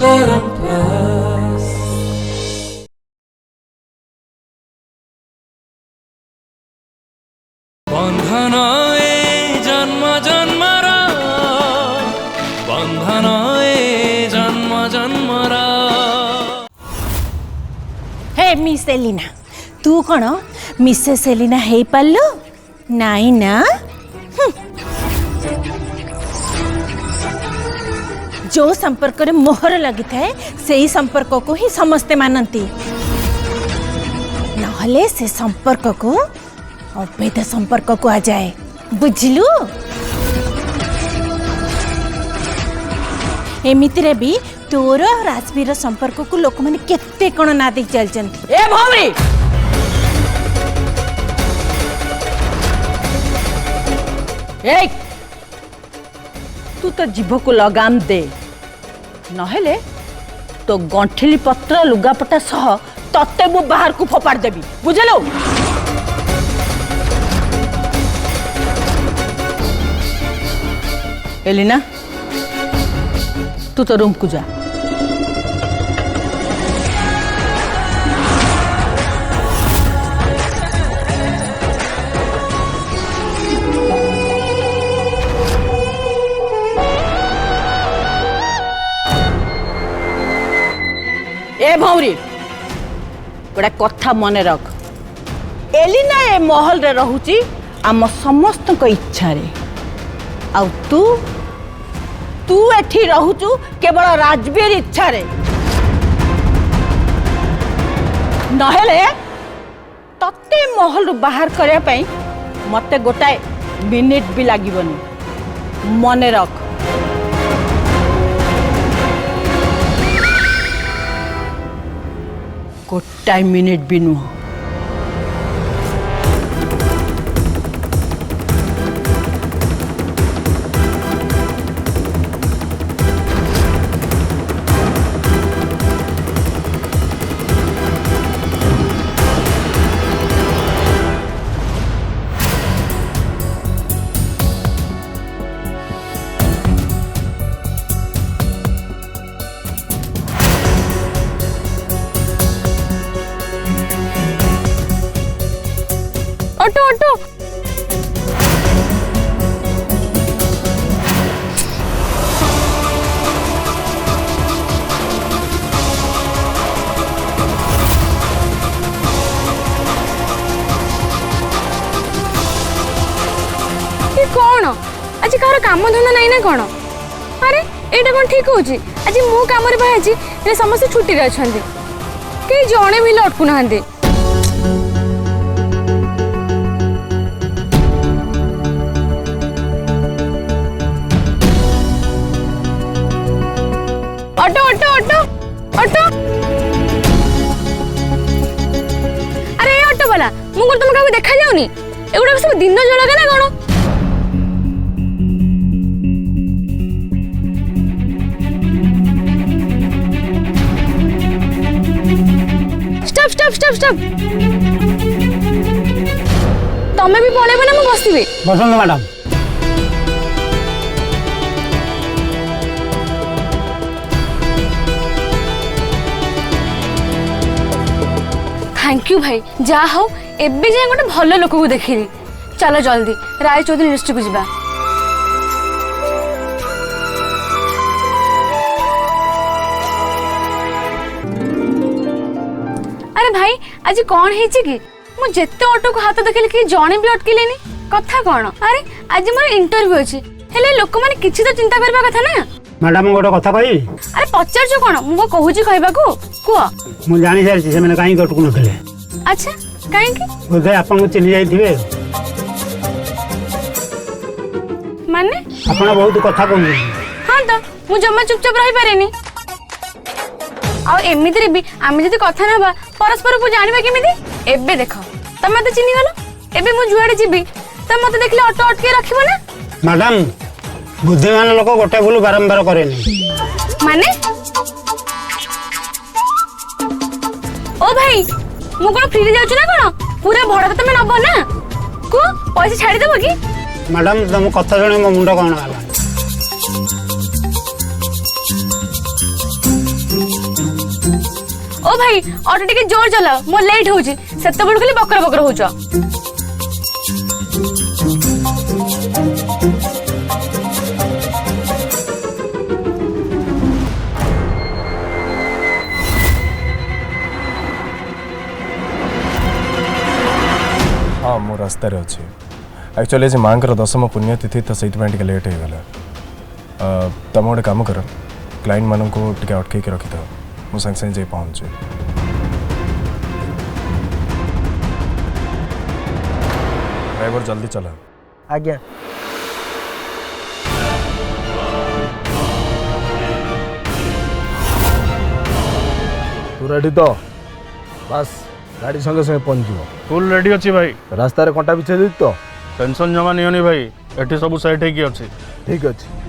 बंधन जन्म जन्मर बंधन जन्म जन्मर। हे मिस एलिना तू कौन मिसेस एलिना हे पालु नाई ना जो संपर्क रे मोहर लगी थाए से ही संपर्क को ही समस्ते मानती नहले से संपर्क को अवैध संपर्क को आ जाए बुझलु। एमिति रे भी तोर राजवीर संपर्क को लोक माने केते कोन ना दे चलचंती। ए भौरी ए तू तो जीभ को लगाम दे नहेले तो गंठिली पत्र लुगापटा सह तत्ते मु बाहर को फोपाड़ देबी बुझलो। एलिना तू तो रूम को जा। ए भौरी गोटे कथा मन रख एलिना ए महल रे रहूची आम समस्त को इच्छा रे आ तू तू एठी रहूचु केवल राजवीर इच्छा रे नहेले तते महल रु बाहर करया पई मते गोटाए मिनिट भी लागिबनी मन रख। गोटाए मिनिट भी नुह। ऑटो ऑटो ये कौन आज कहार काम धंदा नहीं ना कौन अरे एटा कौन ठीक होची आज मु काम रे बाहाजी रे समस्त छुट्टी रे अछंदी के जणे भी लटकु नहंदे। ऑटो ऑटो ऑटो ऑटो अरे ऑटो वाला मुझे तुम क्या देखा जाऊनी एगुड़ा सब दिन जलगा ना कौन स्टॉप स्टॉप स्टॉप स्टॉप तमें भी पड़ेब ना मुझे Busby Basant madam thank you भाई जा हो एबे जे गोटे भल लोक को देखिली चलो जल्दी राय चौधरी यूनिवर्सिटी को जीवा। अरे भाई आज कौन है कि मु जेते ऑटो को हाथ देखिले कि जणे भी अटकिलेनी कथा कौन अरे आज मोर इंटरव्यू अछि हेले लोक माने किछि तो चिंता करबा कथा ना। मैडम गोटे कथा कही अरे पचार कौन मु कहूची कहबा को कुआ मु जानि सारी से मैंने काई अटकु नथिले। अच्छा काहे कि बोधे आपन को चिन्ह जाइथिबे माने आपन बहुत कथा कहू। हां तो मु जम्मा चुपचाप रही पारेनी आ एमिति रे भी आमे जदी कथा नबा परस्पर को जानिबा केमिति एबे देखो तमे मते चिन्हि गलो एबे मु जुआडे जीबी तमे मते देखले ऑटो अटके रखिबो ना। मैडम बुद्धिमान लोक गोटे भूल बारंबार करेनी माने ओ भाई मु कोन फ्री रे जाउछु ना कोन पूरा भड़ा तो तमे नबो ना को पैसा छाड़ी देबो कि। मैडम तुम कथा सुनी मो मुंड कौन होला ओ भाई ऑटो टिके जोर चलाओ मो लेट होउची सेते बड़ खाली बकर बकर होउछ हाँ मो रास्ता अच्छे एक्चुअली आज माँ दशम पुण्यतिथि तो से लेट हो गला तुम गोटे कम कर क्लाइंट मान को अटकई रखी था मुझे सागे सागे पहुँचे ड्राइवर जल्दी चला आज्ञा तू रेडी तो बस गाड़ी संगे संगे पहुंचो फुल रेडी अच्छी भाई रास्ता रे कंटा बिछे दी तो टेंशन जमा नहीं भाई एठी सब साइड है कि अच्छी ठीक अच्छे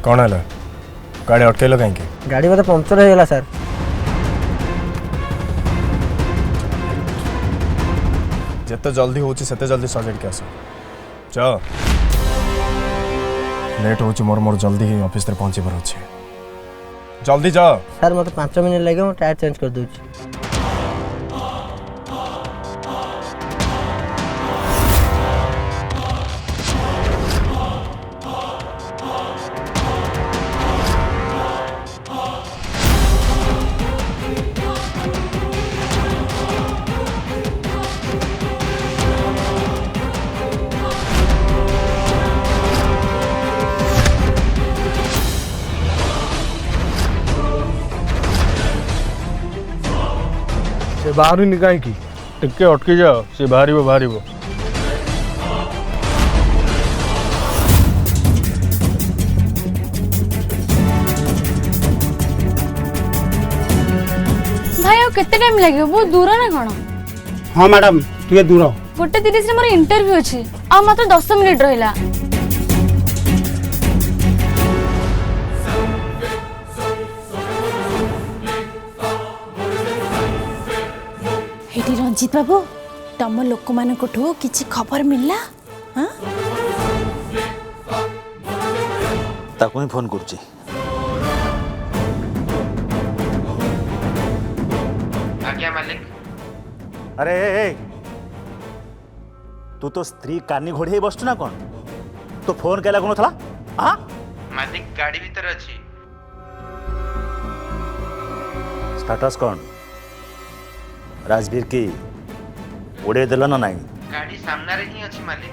कौन है गाड़ी अटकल कहीं गाड़ी बोधे पंक्चर हो गला सर जिते जल्दी होची सेते जल्दी सजाड़ के आस जा लेट होची मोर मोर जल्दी ही ऑफिस रे पहुंचीबार अच्छे जल्दी जा सर मत 5 मिनट लगे मैं टायर चेंज कर दूची से बाहर ही कहीं की टिके अटकी जाओ से बाहर बाहर भाई और केते टाइम लागियो बहुत दूर ना कोन हाँ मैडम टे दूर गोटे 30 रे मोर इंटरव्यू अछि आ मात्र 10 मिनिट रहिला हेटी रंजित बाबू तम लोक मान किसी खबर मिलला हाँ ताको ही फोन करुची आज्ञा मालिक अरे ए, तू तो स्त्री कानी घोड़ी ही बसचु ना कौन तो फोन कैला कौन थला हाँ मालिक गाड़ी भीतर अच्छी स्टेटस कौन राजवीर की उड़े दिल ना नहीं गाड़ी सामना रे ही अच्छी मालिक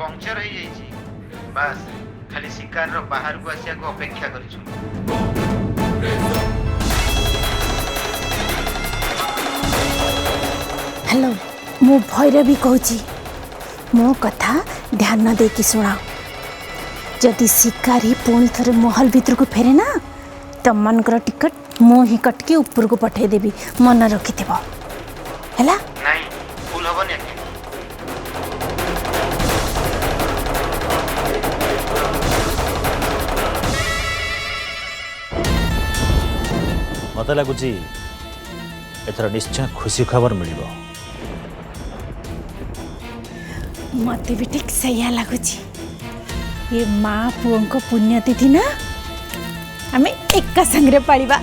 पंक्चर हो जाइए बस खाली शिकार रो बाहर को आसिया को अपेक्षा करिछु हेलो मु भैरवी कहूची मो कथा ध्यान देकी सुना जदि शिकारी पुणी थरे महल भीतर को फेरे ना तम मानकर टिकट मु ही कटके ऊपर को पठे देबी मन रखिथिबो हैला नहीं फुल हबनी आके मत लगुच एथर निश्चय खुशी खबर मिल मते भी ठीक सैया लगुच ये माँ पुओं को पुण्यतिथि ना आम एक संगे पालिबा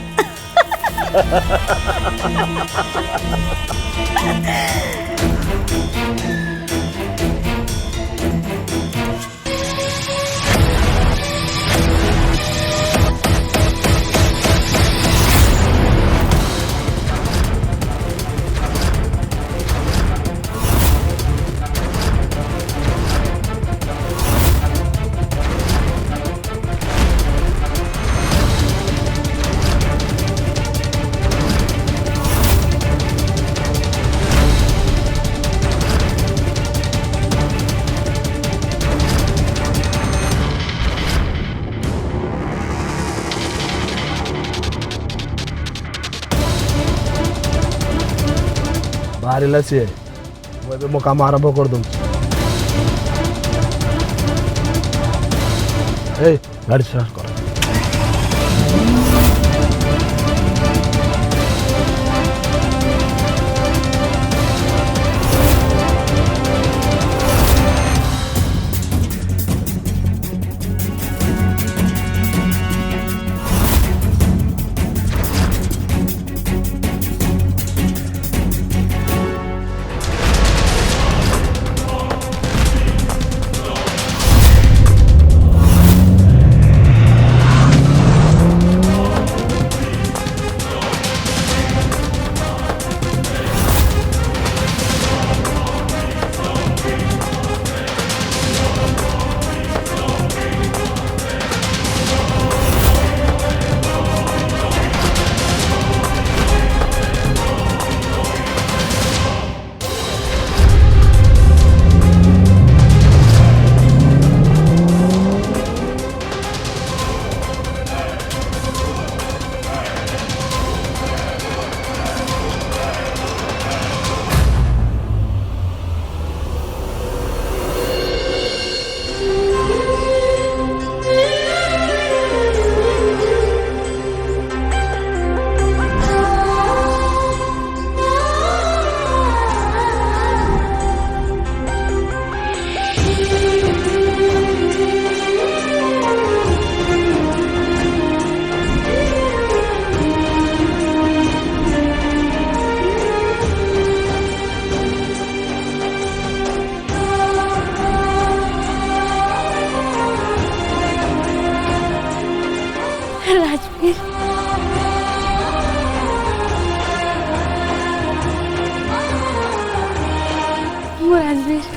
बाहर सी मुझे मो काम आरंभ कर दूँ गाड़ी स्टार्ट कर राजवीर वो राजवीर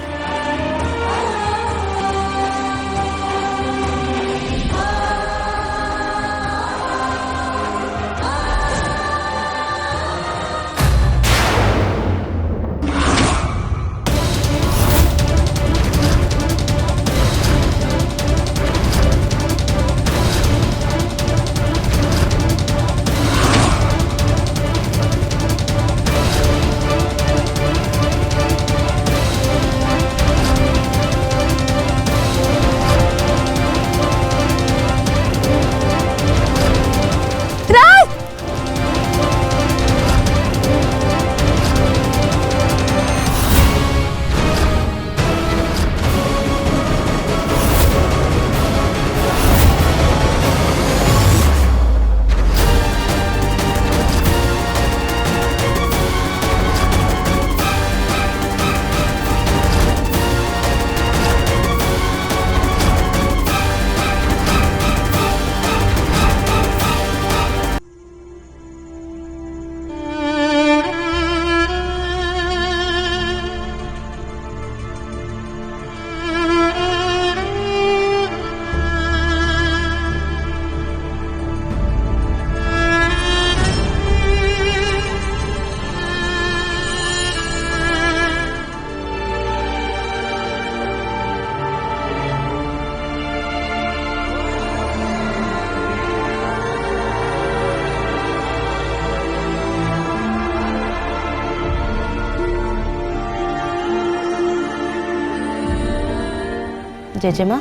जेजेमा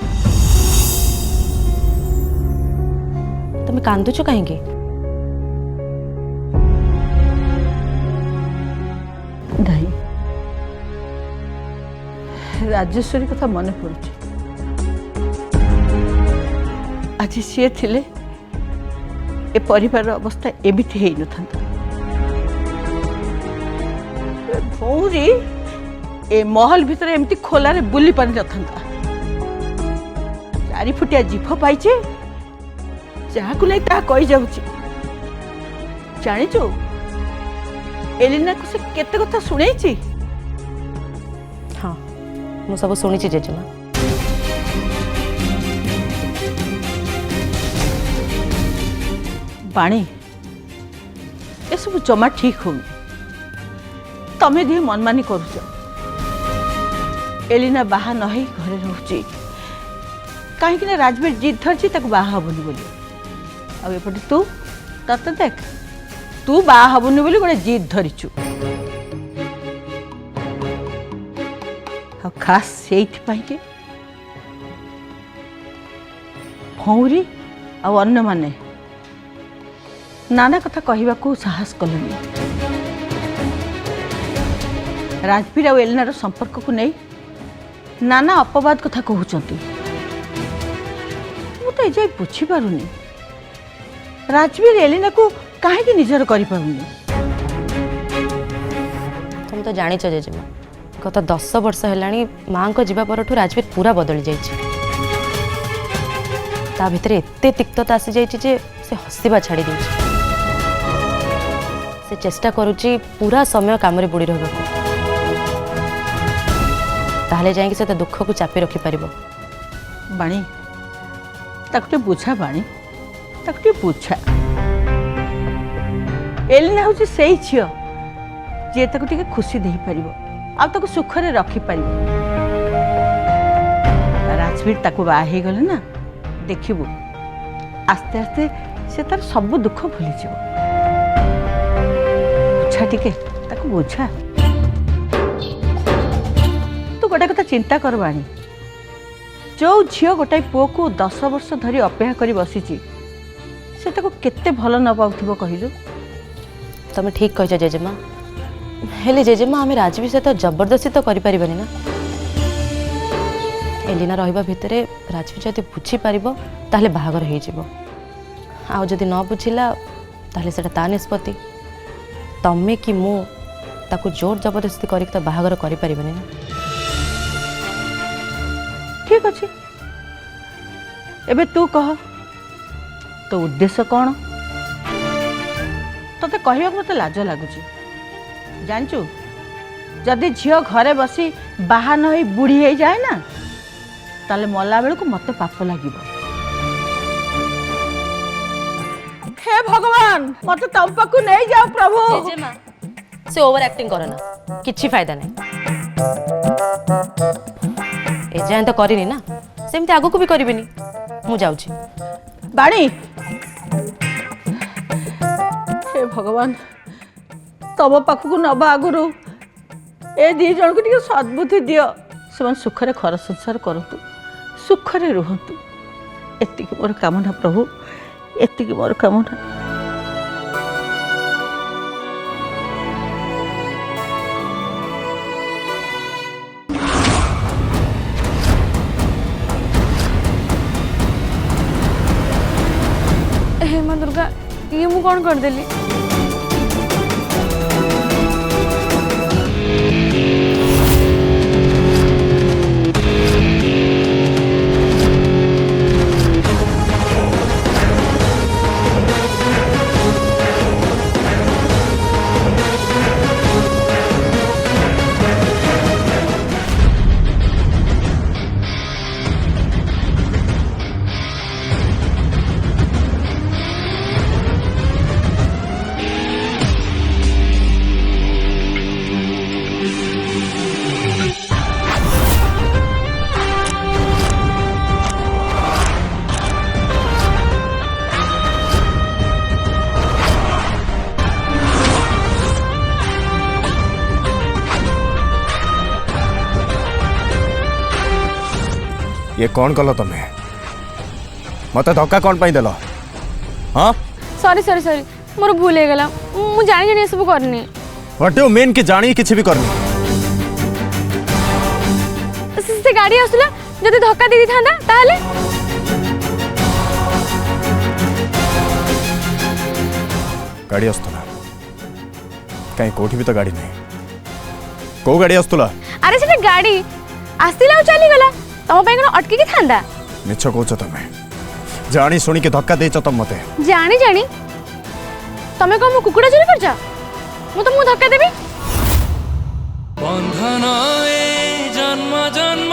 तुम्हें कांदुच कहीं राजेश्वरी कथा मन पड़ुଛି आज सी थिले ए परिवार अवस्था एमिति हेई नथांता भौरी ए महल भितर एमती खोलारे बुली पानी नथांता चारि फुटिया जीभ पाइछे जहाकु नै ता कहि जाउछि जानिछु एलिना को से केते कथा सुनैछि हाँ मु सब शुणी जेजेमा पानी ए सब जमा ठीक हो तमे दिए मनमानी करुच एलिना बाहा नही घरे रहउछि कहीं राजवीर जिद धरछि ताको बाहा हबनी बोली आ एपटे तू तते देख तू बाहा हबनी बोली गोटे जिद धरिछु आ खास सेठ पाई के भौरी आ अन्य माने नाना कथा कहवा को साहस कलनि राजवीर और एलिनार संपर्क को नहीं नाना अपवाद कथा कहते मु तो एजाए बुझी पारुनी राजवीर एलिना को कहीं निजर कर तुम तो जानिच जेजेमा गत 10 वर्ष है माँ को जीवा पर राजवीर पूरा बदली जाइए ता भितर एते तिक्तता आसी जाइए जे से हसवा छाड़ी दे से चेष्टा करुच्ची पूरा समय काम बुड़ी रहा ताहले जाइए से दुख को चापी रखी पार बाणी ताकटे बुझा बाणी ताकटे बुझा एलिना हूँ से झी जी ताको खुशी दे पार आ सुखरे रखी पार राजवीर ताको बाहे गले ना देखिबू आस्ते आस्ते से तार सब दुख भूली जाओ बुझा टिके ताको बुझा तू गोटे कथा चिंता कर बाणी जो झील गोटाए पुओ को 10 वर्ष धरी अपेक्षा करी बसीची से ताको केते भल न पाउथिबो कहिलु तुम ठीक कह जेजेमा हेले जेजेमा आम राजवीर सहित जबरदस्ती तो करि परिबानी ना एलिना रहिबा भितरे राजवीर जदि बुझी पारिबो ताहले बाहागर हो जिवो आ जदि न बुझिला ताहले सेटा ता निष्पत्ति तमे कि मु ताको जोर जबरदस्ती करिक तो बाहागर करि परिबानी ना ठीक अच्छे एबे तू कह तो उद्देश्य कौन तोते कहवा मत लाज लगुच जानचु जदि झील घरे बसी बाहा न बुढ़ी हो जाए ना ताले मला बेलू मत पाप लगे हे भगवान मत तम पाकू नहीं जाओ प्रभु से ओवर एक्टिंग करना किछि फायदा नहीं एजाए तो करिनी ना सेमती आगो को भी करिबिनी मु जाउछि बाणी हे भगवान तम पाखक नबा आगुरु ए दी जन को टिके सद्बुद्धि दियो से सुखरे घर संसार करतु सुखरे रुहतु एतिकी मोर कामना प्रभु एतिकी मोर कामना हे माँ दुर्गा ये मु कौन कर देली ये कौन कल तुम्हें मत धक्का कौन पाई देल हाँ सॉरी सॉरी सॉरी मोर भूल हो गला मु जानी जानी सब करनी व्हाट यू मीन कि जानी किसी भी करनी ଗାଡି ଆସୁଲା ଯଦି ଧକ୍କା ଦେଇ ଦେଇଥାନ୍ତା ତାହେଲେ गाड़ी आसुला कहीं कोठी भी तो गाड़ी नहीं को गाड़ी आसुला अरे सेटा गाड़ी आसिला और चली गला तम पे कोन अटकी के थांदा मिछ कहछ तमे जानी सुनी के धक्का देछ तुम मते जानी जानी तमे को मु कुकुड़ा चोरी करजा मु तो मु धक्का देबी बंधन ए जन्म जन्म